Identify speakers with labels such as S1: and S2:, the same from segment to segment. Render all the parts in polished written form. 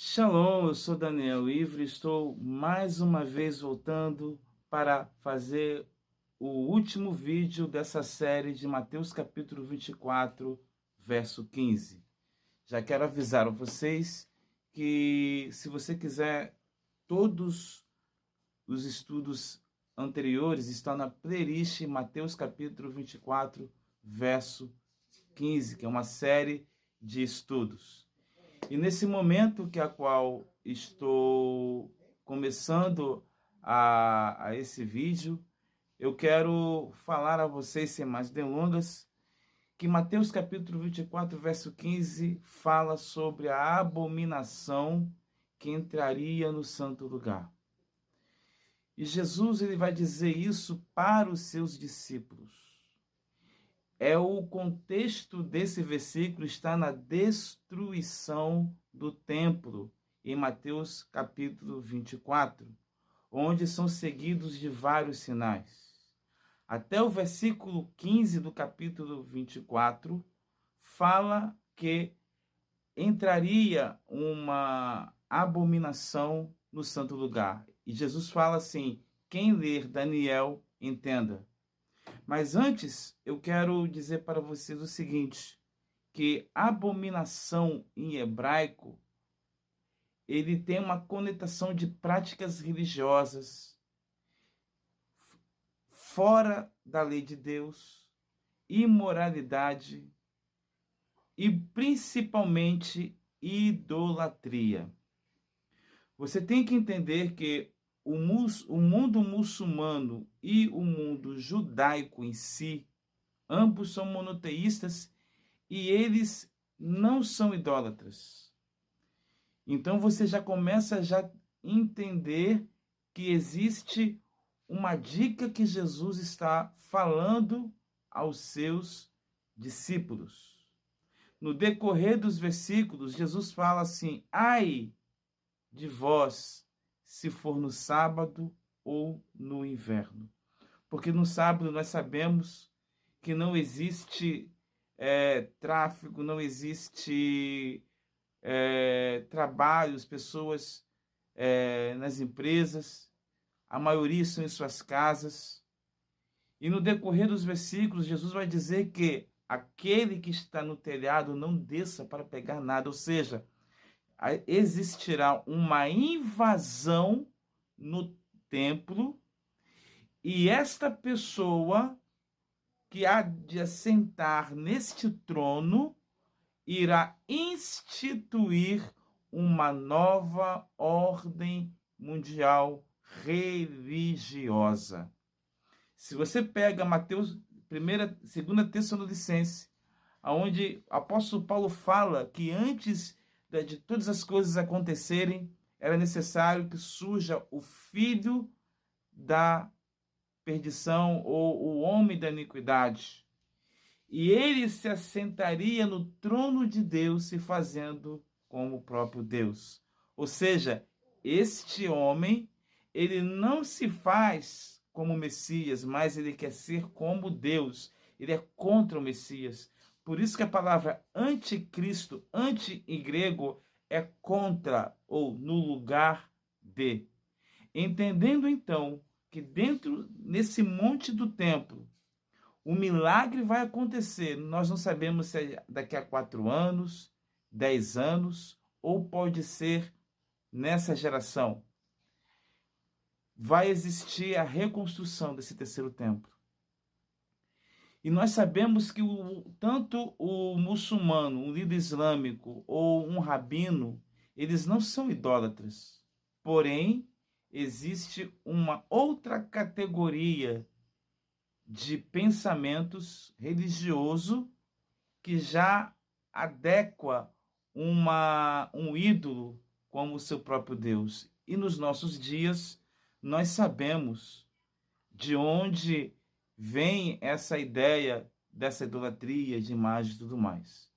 S1: Shalom, eu sou Daniel Ivre, estou mais uma vez voltando para fazer o último vídeo dessa série de Mateus capítulo 24, verso 15. Já quero avisar a vocês que se você quiser, todos os estudos anteriores estão na playlist Mateus capítulo 24, verso 15, que é uma série de estudos. E nesse momento que a qual estou começando a esse vídeo, eu quero falar a vocês, sem mais delongas, que Mateus capítulo 24, verso 15, fala sobre a abominação que entraria no santo lugar. E Jesus ele vai dizer isso para os seus discípulos. O contexto desse versículo está na destruição do templo, em Mateus capítulo 24, onde são seguidos de vários sinais. Até o versículo 15 do capítulo 24, fala que entraria uma abominação no santo lugar. E Jesus fala assim: quem ler Daniel, entenda. Mas antes, eu quero dizer para vocês o seguinte, que abominação em hebraico, ele tem uma conotação de práticas religiosas, fora da lei de Deus, imoralidade e principalmente idolatria. Você tem que entender que o mundo muçulmano e o mundo judaico em si, ambos são monoteístas e eles não são idólatras. Então você já começa a entender que existe uma dica que Jesus está falando aos seus discípulos. No decorrer dos versículos, Jesus fala assim: ai de vós, se for no sábado ou no inverno. Porque no sábado nós sabemos que não existe tráfego, não existe trabalho, as pessoas nas empresas, a maioria estão em suas casas. E no decorrer dos versículos, Jesus vai dizer que aquele que está no telhado não desça para pegar nada, ou seja, existirá uma invasão no templo e esta pessoa que há de assentar neste trono irá instituir uma nova ordem mundial religiosa. Se você pega Mateus 2 Tessalonicenses, onde o apóstolo Paulo fala que antes de todas as coisas acontecerem, era necessário que surja o filho da perdição ou o homem da iniquidade. E ele se assentaria no trono de Deus, se fazendo como o próprio Deus. Ou seja, este homem, ele não se faz como Messias, mas ele quer ser como Deus. Ele é contra o Messias. Por isso que a palavra anticristo, anti em grego, é contra ou no lugar de. Entendendo então que nesse monte do templo, o milagre vai acontecer. Nós não sabemos se é daqui a 4 anos, 10 anos, ou pode ser nessa geração. Vai existir a reconstrução desse terceiro templo. E nós sabemos que tanto o muçulmano, um líder islâmico ou um rabino, eles não são idólatras. Porém, existe uma outra categoria de pensamentos religioso que já adequa um ídolo como o seu próprio Deus. E nos nossos dias, nós sabemos de onde vem essa ideia dessa idolatria de imagem e tudo mais.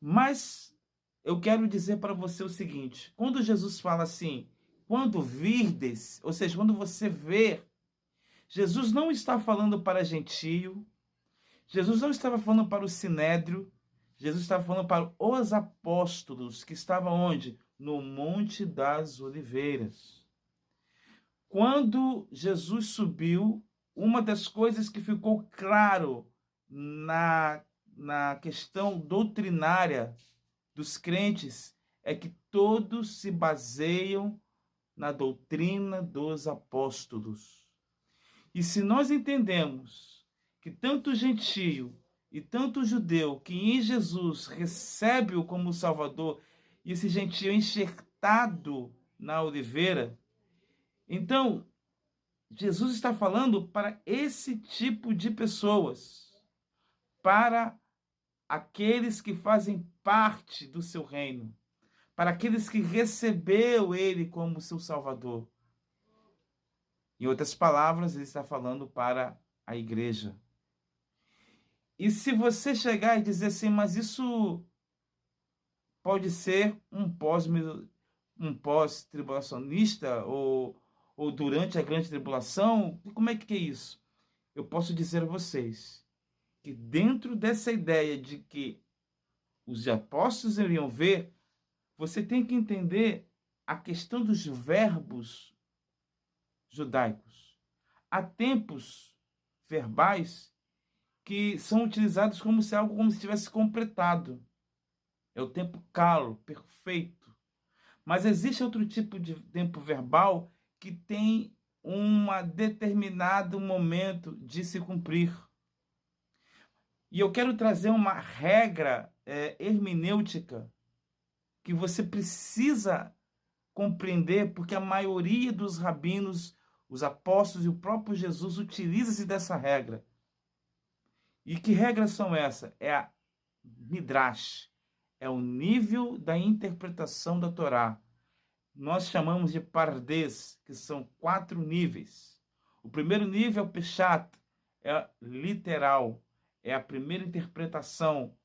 S1: Mas eu quero dizer para você o seguinte: quando Jesus fala assim, quando virdes, ou seja, quando você ver, Jesus não está falando para gentio, Jesus não estava falando para o sinédrio, Jesus estava falando para os apóstolos que estavam onde? no Monte das Oliveiras. Quando Jesus subiu, uma das coisas que ficou claro na questão doutrinária dos crentes é que todos se baseiam na doutrina dos apóstolos. E se nós entendemos que tanto o gentio e tanto o judeu que em Jesus recebe-o como Salvador, e esse gentio é enxertado na oliveira, então Jesus está falando para esse tipo de pessoas, para aqueles que fazem parte do seu reino, para aqueles que recebeu ele como seu Salvador. Em outras palavras, ele está falando para a igreja. E se você chegar e dizer assim, mas isso pode ser um pós-tribulacionista ou durante a grande tribulação, como é que é isso? Eu posso dizer a vocês que dentro dessa ideia de que os apóstolos iriam ver, você tem que entender a questão dos verbos judaicos. Há tempos verbais que são utilizados como se algo como se tivesse completado. É o tempo calo, perfeito. Mas existe outro tipo de tempo verbal que tem um determinado momento de se cumprir. E eu quero trazer uma regra hermenêutica que você precisa compreender, porque a maioria dos rabinos, os apóstolos e o próprio Jesus utiliza-se dessa regra. E que regras são essas? É a Midrash, é o nível da interpretação da Torá. Nós chamamos de Pardes, que são 4 níveis. O primeiro nível é o Peshat, é literal, é a primeira interpretação.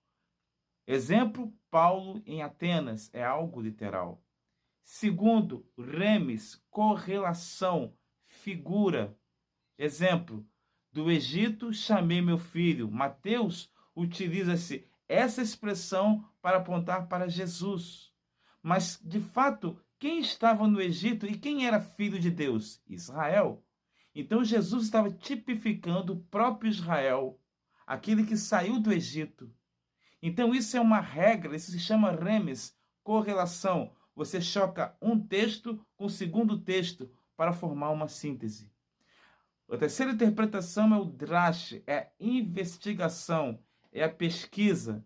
S1: Exemplo, Paulo em Atenas, é algo literal. Segundo, Remes, correlação, figura. Exemplo, do Egito chamei meu filho. Mateus utiliza-se essa expressão para apontar para Jesus. Mas, de fato, quem estava no Egito e quem era filho de Deus? Israel. Então, Jesus estava tipificando o próprio Israel, aquele que saiu do Egito. Então, isso é uma regra, isso se chama remes, correlação. Você choca um texto com o segundo texto para formar uma síntese. A terceira interpretação é o drash, é a investigação, é a pesquisa.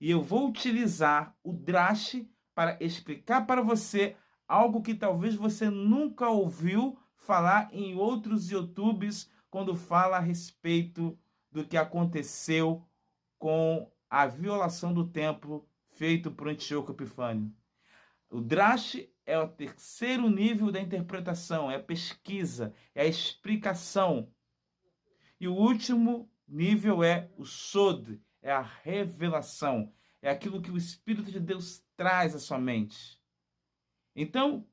S1: E eu vou utilizar o drash para explicar para você algo que talvez você nunca ouviu falar em outros YouTubes quando fala a respeito do que aconteceu com a violação do templo feito por Antíoco Epifânio. O drash é o terceiro nível da interpretação, é a pesquisa, é a explicação. E o último nível é o sod, é a revelação, é aquilo que o Espírito de Deus traz à sua mente. Então,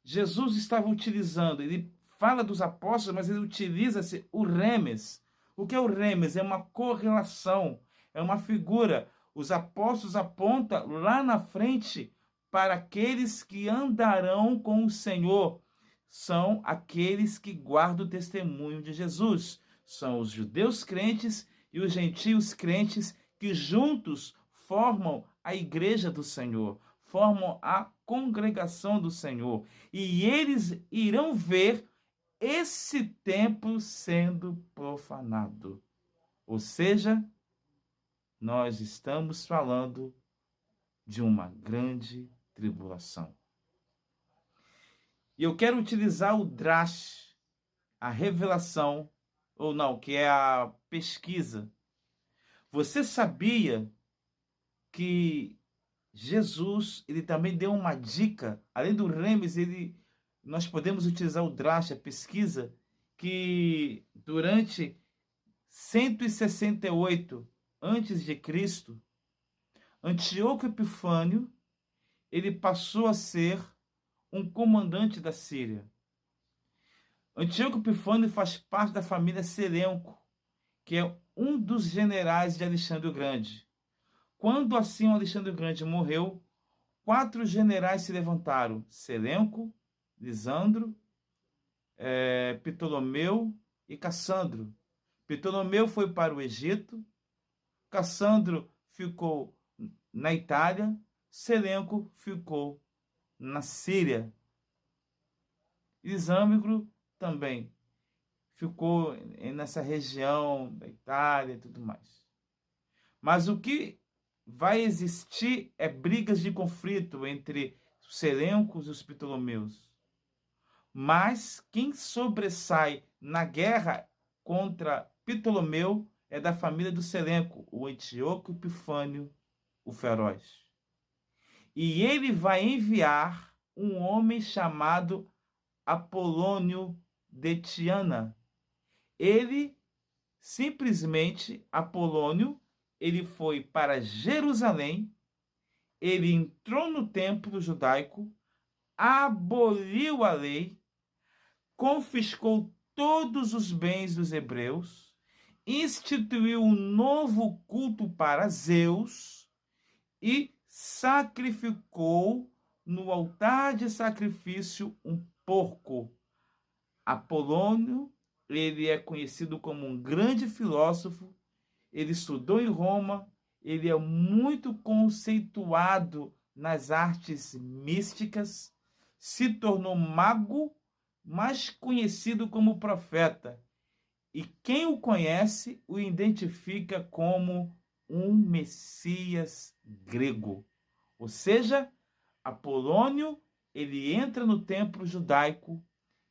S1: Jesus estava utilizando, ele fala dos apóstolos, mas ele utiliza-se o remes. O que é o remes? É uma correlação, é uma figura. Os apóstolos apontam lá na frente para aqueles que andarão com o Senhor. São aqueles que guardam o testemunho de Jesus. São os judeus crentes e os gentios crentes que juntos formam a igreja do Senhor, formam a congregação do Senhor. E eles irão ver esse templo sendo profanado. Ou seja, nós estamos falando de uma grande tribulação. E eu quero utilizar o drash, a revelação, ou não, que é a pesquisa. Você sabia que Jesus, ele também deu uma dica, além do remes, nós podemos utilizar o drash, a pesquisa, que durante 168 antes de Cristo, Antíoco Epifânio, ele passou a ser um comandante da Síria. Antíoco Epifânio faz parte da família Seleuco, que é um dos generais de Alexandre o Grande. Quando assim o Alexandre o Grande morreu, 4 generais se levantaram: Seleuco, Lisandro, Ptolomeu e Cassandro. Ptolomeu foi para o Egito, Cassandro ficou na Itália, Seleuco ficou na Síria. Lisâmigro também ficou nessa região da Itália e tudo mais. Mas o que vai existir é brigas de conflito entre os Seleucos e os Ptolomeus. Mas quem sobressai na guerra contra Ptolomeu é da família do Seleuco, o Antíoco Epifânio, o feroz. E ele vai enviar um homem chamado Apolônio de Tiana. Ele, simplesmente, Apolônio, ele foi para Jerusalém, ele entrou no templo judaico, aboliu a lei, confiscou todos os bens dos hebreus, instituiu um novo culto para Zeus e sacrificou no altar de sacrifício um porco. Apolônio, ele é conhecido como um grande filósofo, ele estudou em Roma, ele é muito conceituado nas artes místicas, se tornou mago, mais conhecido como profeta. E quem o conhece o identifica como um Messias grego. Ou seja, Apolônio, ele entra no templo judaico,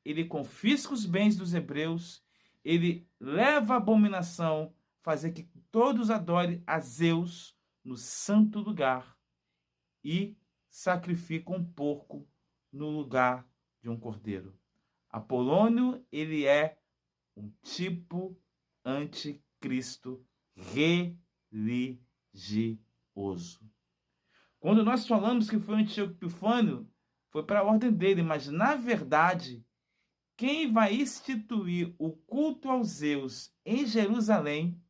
S1: ele confisca os bens dos hebreus, ele leva a abominação, fazer que todos adorem a Zeus no santo lugar e sacrifica um porco no lugar de um cordeiro. Apolônio, ele é um tipo anticristo religioso. Quando nós falamos que foi o Antíoco Epifânio, foi para a ordem dele, mas na verdade, quem vai instituir o culto aos Zeus em Jerusalém,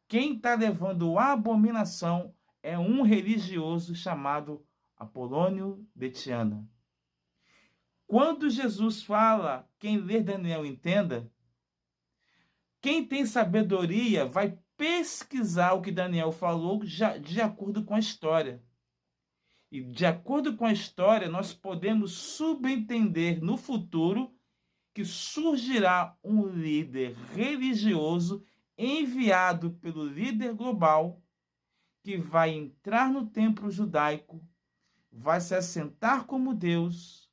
S1: quem está levando a abominação é um religioso chamado Apolônio de Tiana. Quando Jesus fala, quem ler Daniel entenda, quem tem sabedoria vai pesquisar o que Daniel falou de acordo com a história. E de acordo com a história, nós podemos subentender no futuro que surgirá um líder religioso enviado pelo líder global que vai entrar no templo judaico, vai se assentar como Deus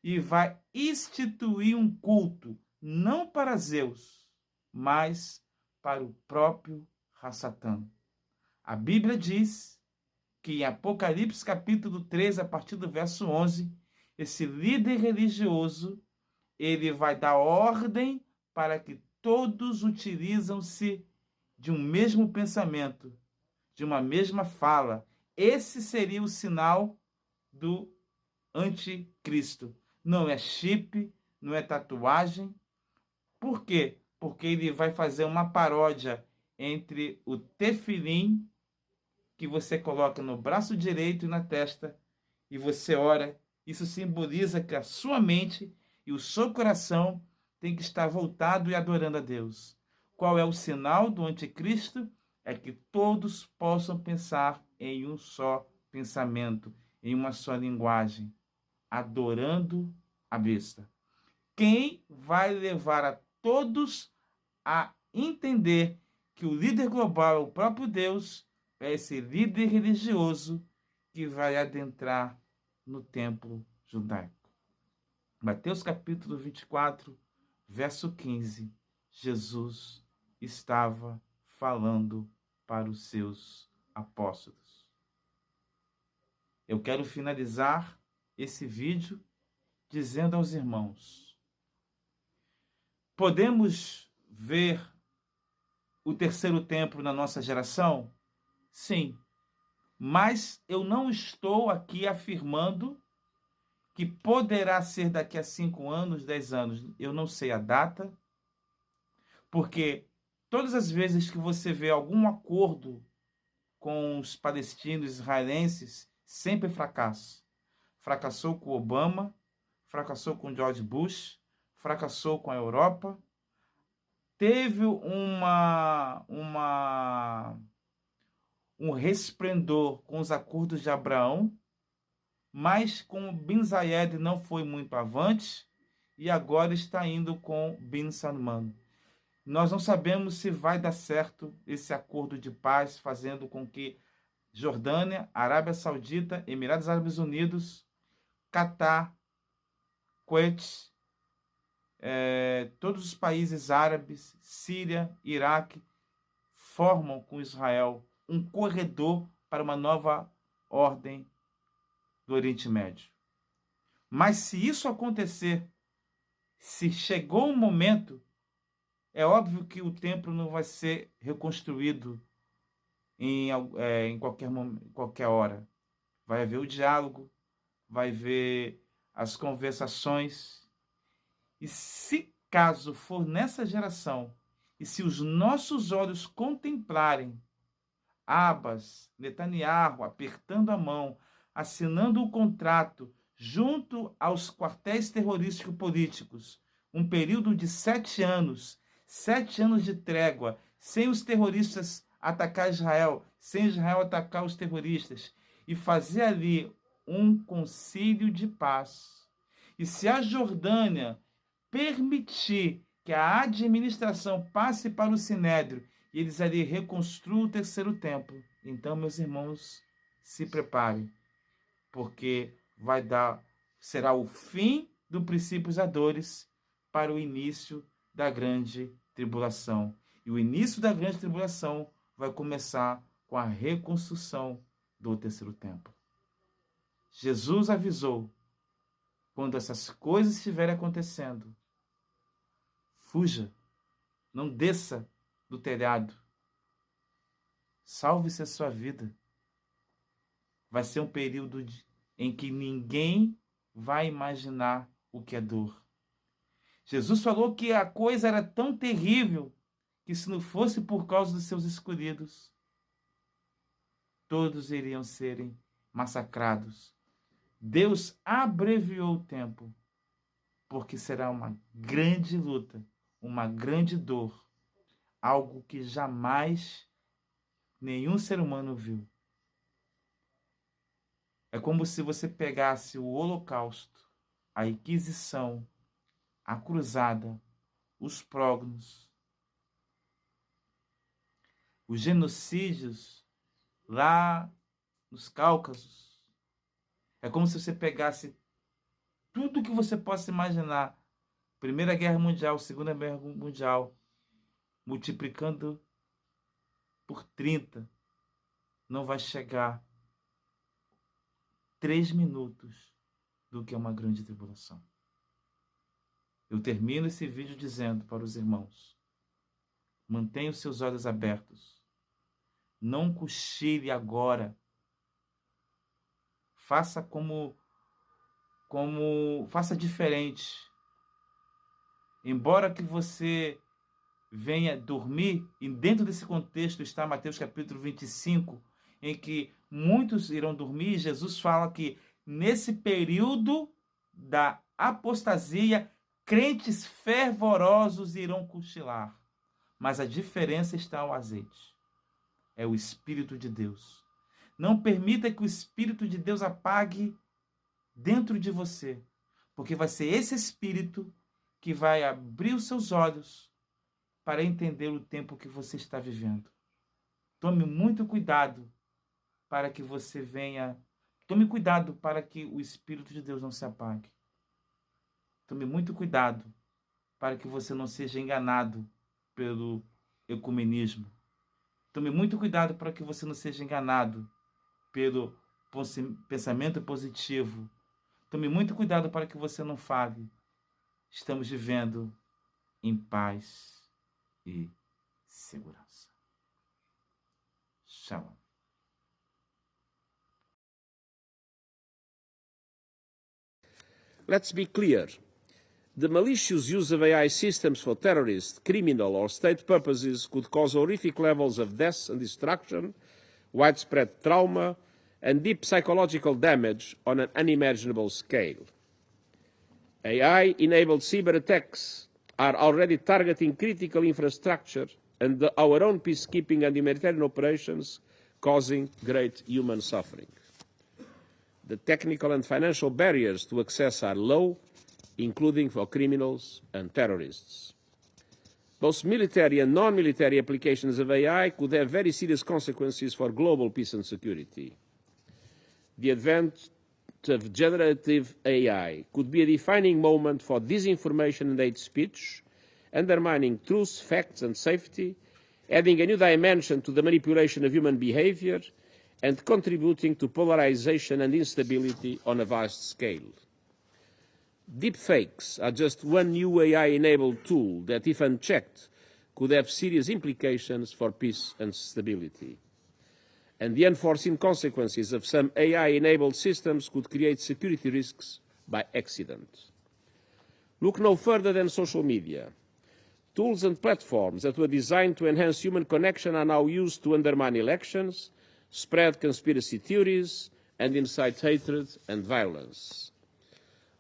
S1: e vai instituir um culto, não para Zeus, mas para o próprio Rassatã. A Bíblia diz que em Apocalipse capítulo 3, a partir do verso 11, esse líder religioso, ele vai dar ordem para que todos utilizam-se de um mesmo pensamento, de uma mesma fala. Esse seria o sinal do anticristo. Não é chip, não é tatuagem. Por quê? Porque ele vai fazer uma paródia entre o tefilim, que você coloca no braço direito e na testa, e você ora. Isso simboliza que a sua mente e o seu coração tem que estar voltado e adorando a Deus. Qual é o sinal do anticristo? É que todos possam pensar em um só pensamento, em uma só linguagem, adorando a besta. Quem vai levar a todos a entender que o líder global é o próprio Deus, é esse líder religioso que vai adentrar no templo judaico. Mateus capítulo 24, verso 15. Jesus estava falando para os seus apóstolos. Eu quero finalizar esse vídeo dizendo aos irmãos: podemos ver o terceiro templo na nossa geração? Sim, mas eu não estou aqui afirmando que poderá ser daqui a 5 anos, 10 anos. Eu não sei a data, porque todas as vezes que você vê algum acordo com os palestinos israelenses, sempre fracasso. Fracassou com Obama, fracassou com George Bush, fracassou com a Europa. Teve um resplendor com os acordos de Abraão, mas com Bin Zayed não foi muito avante e agora está indo com Bin Salman. Nós não sabemos se vai dar certo esse acordo de paz, fazendo com que Jordânia, Arábia Saudita, Emirados Árabes Unidos, Catar, Kuwait, todos os países árabes, Síria, Iraque, formam com Israel um corredor para uma nova ordem do Oriente Médio. Mas se isso acontecer, se chegou um momento, é óbvio que o templo não vai ser reconstruído em qualquer hora. Vai haver o diálogo, vai haver as conversações. E se caso for nessa geração, e se os nossos olhos contemplarem Abbas, Netanyahu apertando a mão, assinando o contrato junto aos quartéis terrorísticos políticos, um período de 7 anos, 7 anos de trégua, sem os terroristas atacar Israel, sem Israel atacar os terroristas, e fazer ali um concílio de paz. E se a Jordânia permitir que a administração passe para o Sinédrio e eles ali reconstruam o terceiro templo, então, meus irmãos, se preparem, porque será o fim do princípios a dores para o início da grande tribulação. E o início da grande tribulação vai começar com a reconstrução do terceiro templo. Jesus avisou, quando essas coisas estiverem acontecendo, fuja, não desça do telhado, salve-se a sua vida. Vai ser um período em que ninguém vai imaginar o que é dor. Jesus falou que a coisa era tão terrível que se não fosse por causa dos seus escolhidos, todos iriam serem massacrados. Deus abreviou o tempo, porque será uma grande luta, uma grande dor, algo que jamais nenhum ser humano viu. É como se você pegasse o Holocausto, a Inquisição, a Cruzada, os prógnos, os genocídios lá nos Cáucasos. É como se você pegasse tudo que você possa imaginar, Primeira Guerra Mundial, Segunda Guerra Mundial, multiplicando por 30, não vai chegar 3 minutos do que é uma grande tribulação. Eu termino esse vídeo dizendo para os irmãos, mantenha os seus olhos abertos, não cochile agora, faça faça diferente. Embora que você venha dormir, e dentro desse contexto está Mateus capítulo 25, em que muitos irão dormir, Jesus fala que nesse período da apostasia, crentes fervorosos irão cochilar. Mas a diferença está ao azeite. É o Espírito de Deus. Não permita que o Espírito de Deus apague dentro de você, porque vai ser esse Espírito que vai abrir os seus olhos para entender o tempo que você está vivendo. Tome muito cuidado para que você venha... Tome cuidado para que o Espírito de Deus não se apague. Tome muito cuidado para que você não seja enganado pelo ecumenismo. Tome muito cuidado para que você não seja enganado pelo pensamento positivo. Tome muito cuidado para que você não fale. Estamos vivendo em paz e segurança. Shalom.
S2: Let's be clear. The malicious use of AI systems for terrorist, criminal or state purposes could cause horrific levels of death and destruction, widespread trauma, and deep psychological damage on an unimaginable scale. AI-enabled cyber attacks are already targeting critical infrastructure and our own peacekeeping and humanitarian operations, causing great human suffering. The technical and financial barriers to access are low, including for criminals and terrorists. Both military and non-military applications of AI could have very serious consequences for global peace and security. The advent of generative AI could be a defining moment for disinformation and hate speech, undermining truth, facts and safety, adding a new dimension to the manipulation of human behavior, and contributing to polarization and instability on a vast scale. Deepfakes are just one new AI-enabled tool that, if unchecked, could have serious implications for peace and stability. And the unforeseen consequences of some AI-enabled systems could create security risks by accident. Look no further than social media. Tools and platforms that were designed to enhance human connection are now used to undermine elections, spread conspiracy theories, and incite hatred and violence.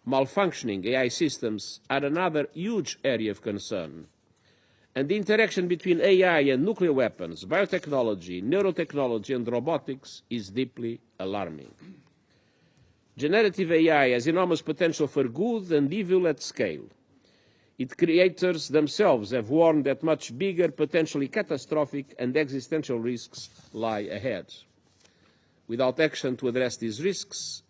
S2: Malfunctioning AI systems are another huge area of concern. And the interaction between AI and nuclear weapons, biotechnology, neurotechnology, and robotics is deeply alarming. Generative AI has enormous potential for good and evil at scale. Its creators themselves have warned that much bigger, potentially catastrophic and existential risks lie ahead. Without action to address these risks,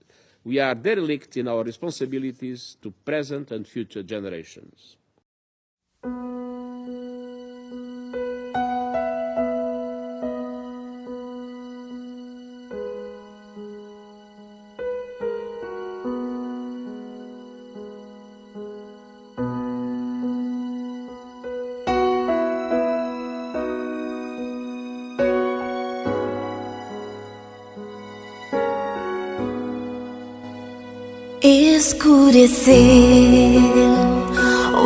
S2: we are derelict in our responsibilities to present and future generations.
S3: Escureceu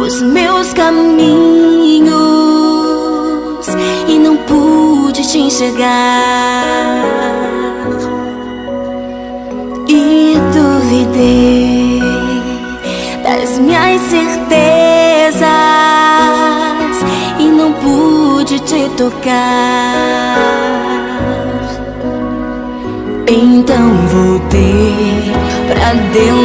S3: os meus caminhos e não pude te enxergar, e duvidei das minhas certezas e não pude te tocar. Então voltei pra dentro